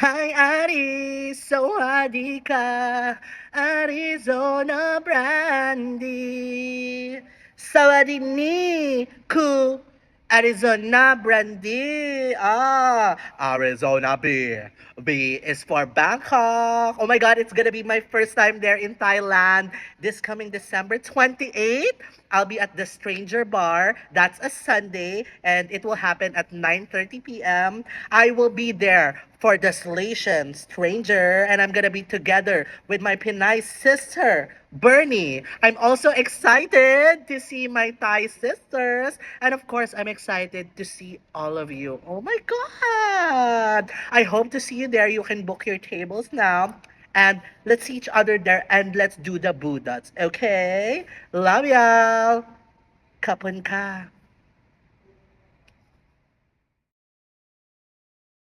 Hi, Ari! Sawadi ka! Arizona Brandy! Sawadi ni ku! Arizona Brandy! Arizona B. B is for Bangkok. Oh my God, it's gonna be my first time there in Thailand. This coming December 28th, I'll be at the Stranger Bar. That's a Sunday, and it will happen at 9:30 p.m. I will be there for Desolation Stranger, and I'm gonna be together with my Pinay sister, Bernie. I'm also excited to see my Thai sisters, and of course, I'm excited to see all of you. Oh my God! I hope to see you there. You can book your tables now. And let's see each other there and let's do the Buddhas. Okay? Love y'all. Kapun ka.